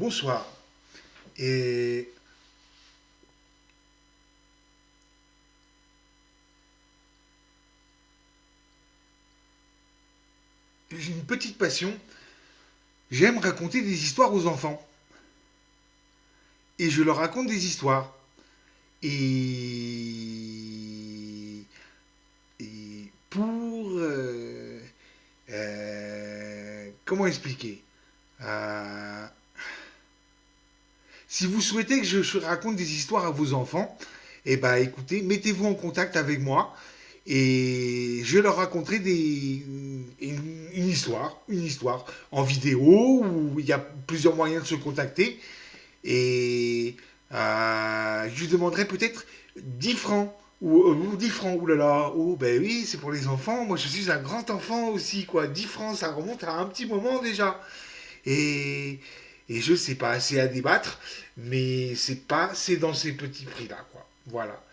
Bonsoir. Et j'ai une petite passion. J'aime raconter des histoires aux enfants. Et je leur raconte des histoires. Et, et pour... comment expliquer. Euh, Si vous souhaitez que je raconte des histoires à vos enfants, eh ben écoutez, mettez-vous en contact avec moi et je leur raconterai une histoire en vidéo où il y a plusieurs moyens de se contacter et je lui demanderai peut-être 10 francs ou 10 francs, oulala, oh ben oui, c'est pour les enfants, moi je suis un grand enfant aussi, quoi, 10 francs, ça remonte à un petit moment déjà. Et, et je sais pas, c'est à débattre, mais c'est dans ces petits prix-là, quoi. Voilà.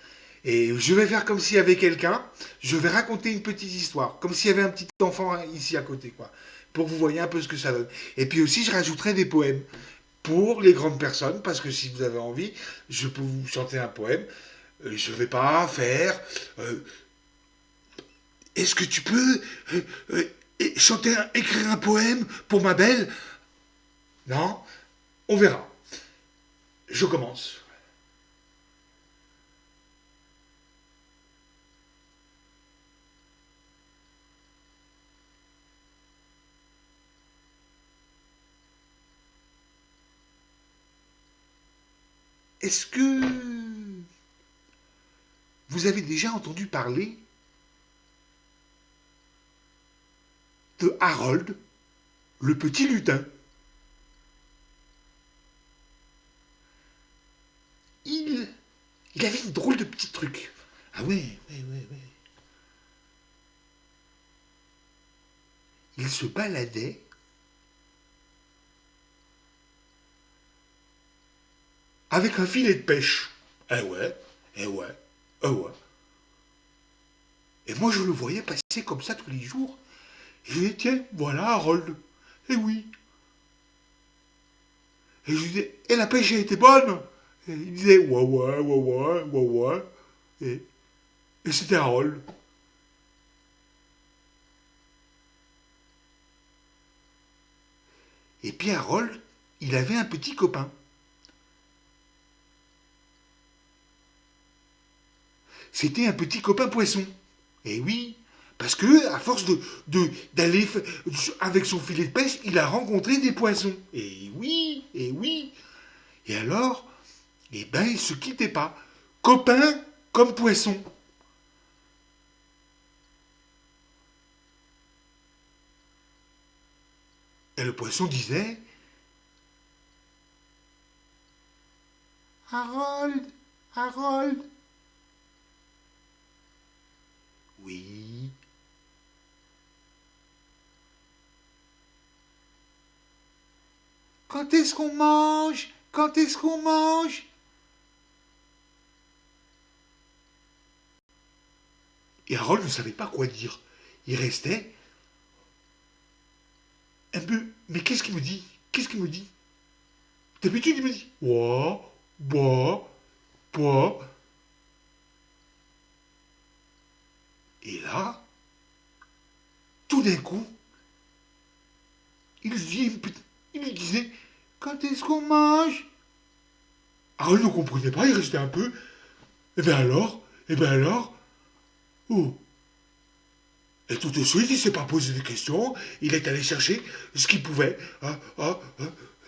Et je vais faire comme s'il y avait quelqu'un, je vais raconter une petite histoire, comme s'il y avait un petit enfant ici à côté, quoi. Pour que vous voyez un peu ce que ça donne. Et puis aussi, je rajouterai des poèmes pour les grandes personnes, parce que si vous avez envie, je peux vous chanter un poème. Je vais pas faire. euh, Est-ce que tu peux écrire un poème pour ma belle? Non. On verra. Je commence. Est-ce que vous avez déjà entendu parler de Harold, le petit lutin? il, il avait une drôle de petit truc. Ah ouais, ouais, ouais, ouais. Il se baladait avec un filet de pêche. Eh ouais, eh ouais, eh ouais. Et moi je le voyais passer comme ça tous les jours. Et je disais, tiens, voilà Harold. Eh oui. Et je lui disais, et la pêche a été bonne? Et il disait, ouais, ouais, ouais, ouais, ouais, ouais. Et c'était Harold. Et puis Harold, il avait un petit copain. C'était un petit copain poisson. Et oui, parce que à force d'aller avec son filet de pêche, il a rencontré des poissons. Et oui, et oui. Et alors, eh ben, il se quittait pas. Copain comme poisson. Et le poisson disait, Harold, Harold. Oui. Quand est-ce qu'on mange? Quand est-ce qu'on mange? Et Harold ne savait pas quoi dire. Il restait un peu. Mais qu'est-ce qu'il me dit? Qu'est-ce qu'il me dit? D'habitude, il me dit, ouah, bois, bois. Et là, tout d'un coup, il lui disait, quand est-ce qu'on mange? Harold ne comprenait pas, il restait un peu. Et bien alors? Et bien alors? Oh. Et tout de suite, il s'est pas posé de questions. Il est allé chercher ce qu'il pouvait.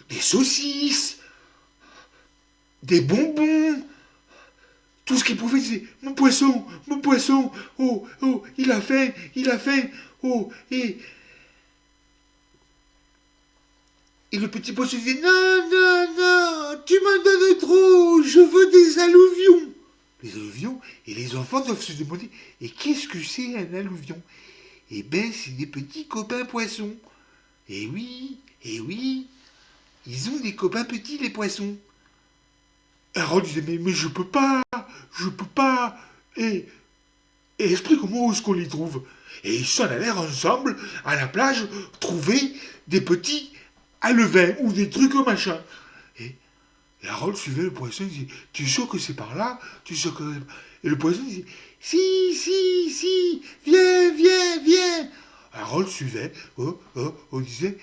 Des saucisses, des bonbons, tout ce qu'il pouvait. Il disait, mon poisson, oh, oh, il a faim, il a faim, oh, et le petit poisson disait, non, non, non, tu m'en donnes trop, je veux des alluvions. Les alluvions, et les enfants doivent se demander, et qu'est-ce que c'est un alluvion? Eh ben, c'est des petits copains poissons. Eh oui, ils ont des copains petits, les poissons. Harold disait, mais je peux pas. Et, et explique-moi où est-ce qu'on les trouve. Et ils s'en allèrent ensemble à la plage trouver des petits alevins ou des trucs au machin. Et Harold suivait le poisson, il disait, tu es sûr que c'est par là? Tu es sûr que... Et le poisson disait, si, si, si, viens, viens, viens. Harold suivait, il disait,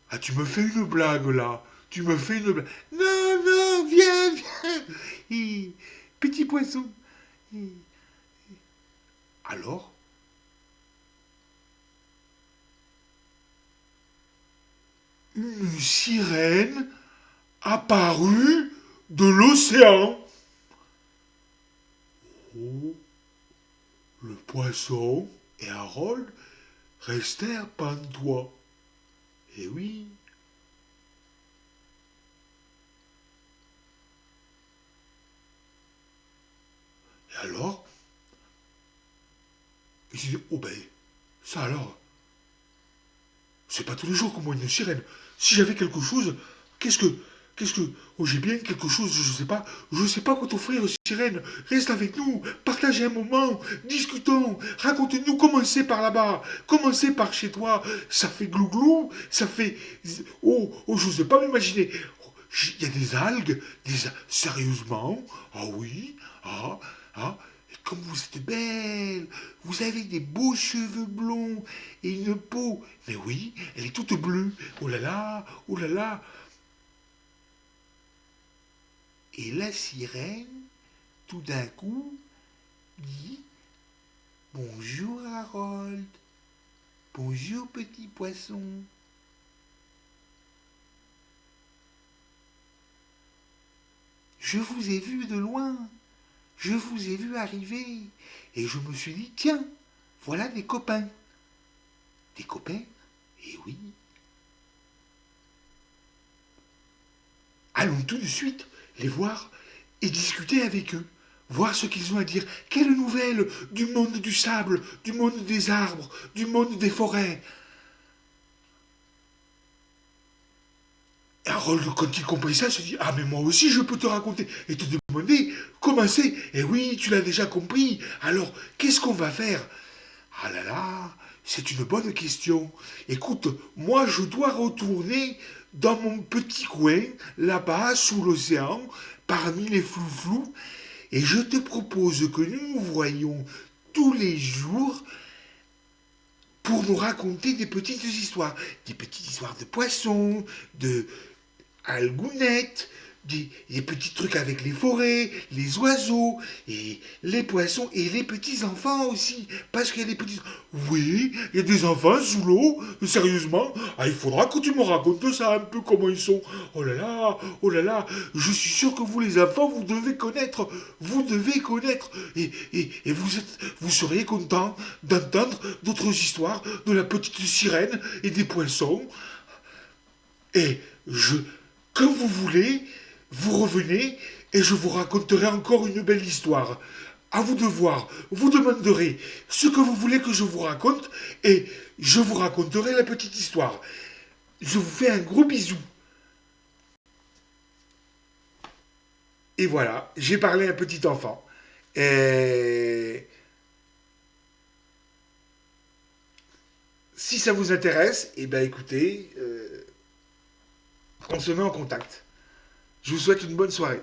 ah, tu me fais une blague là, tu me fais une blague. Non, non, viens, viens. Petit poisson. Alors, une sirène apparut de l'océan. Oh, le poisson et Harold restèrent pantois. Eh oui. Et alors, ils disaient, oh ben, ça alors, c'est pas tous les jours qu'on voit une sirène. Si j'avais quelque chose, qu'est-ce que, qu'est-ce que, oh j'ai bien quelque chose, je sais pas quoi t'offrir, sirène. Reste avec nous, partagez un moment, discutons, raconte-nous comment c'est par là-bas, comment c'est par chez toi. Ça fait glouglou, ça fait, oh, je sais pas m'imaginer. Il y a des algues, sérieusement, ah oui, ah, et comme vous êtes belle, vous avez des beaux cheveux blonds et une peau, mais oui, elle est toute bleue, oh là là, oh là là. Et la sirène, tout d'un coup, dit, bonjour Harold, bonjour petit poisson. Je vous ai vu de loin, je vous ai vu arriver, et je me suis dit, tiens, voilà des copains. Des copains? Eh oui. Allons tout de suite les voir et discuter avec eux. Voir ce qu'ils ont à dire. Quelles nouvelles du monde du sable, du monde des arbres, du monde des forêts. Et Harold, quand il comprit ça, se dit, ah mais moi aussi je peux te raconter. Et te demander comment c'est. Eh oui, tu l'as déjà compris. Alors, qu'est-ce qu'on va faire? Ah là là, c'est une bonne question. Écoute, moi je dois retourner dans mon petit coin, là-bas, sous l'océan, parmi les flous-flous, et je te propose que nous nous voyions tous les jours pour nous raconter des petites histoires de poissons, de algunettes, des petits trucs avec les forêts, les oiseaux, et les poissons, et les petits-enfants aussi. Parce qu'il y a des petits... Oui, il y a des enfants sous l'eau, sérieusement. Ah, il faudra que tu me racontes ça un peu, comment ils sont. Oh là là, je suis sûr que vous les enfants, vous devez connaître. Et vous seriez contents d'entendre d'autres histoires de la petite sirène et des poissons. Et quand vous voulez, vous revenez et je vous raconterai encore une belle histoire. À vous de voir, vous demanderez ce que vous voulez que je vous raconte et je vous raconterai la petite histoire. Je vous fais un gros bisou. Et voilà, j'ai parlé à un petit enfant. Et si ça vous intéresse, eh ben écoutez, on se met en contact. Je vous souhaite une bonne soirée.